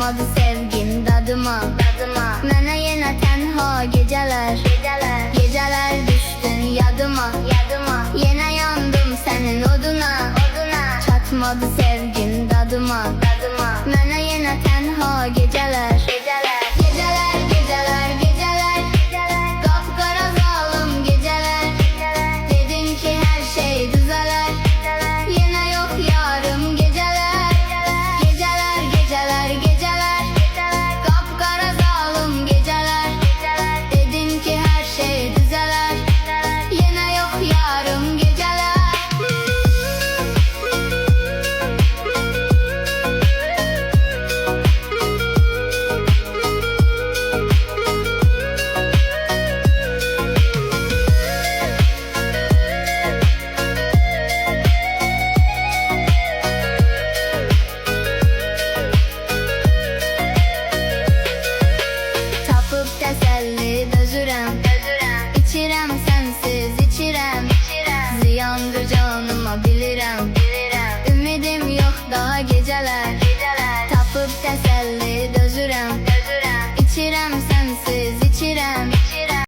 Çatmadı sevgim dadıma. Mənə yenə tənha gecələr. Gecələr düşdün yadıma. Yenə yandım sənin oduna. Çatmadı sevgim dadıma. Mənə yenə tənha gecələr. Geceler, kapkara zalim geceler. Dedin ki her şey düzeler. Yine yok yarım geceler. Geceler, kapkara zalim geceler. Dedin ki her şey düzeler. Yine yok yarım geceler. Tapıp teselli dözürəm. İçirəm sensiz içirəm. Ziyandır canıma bilirəm. Ümidim yok daha geceler.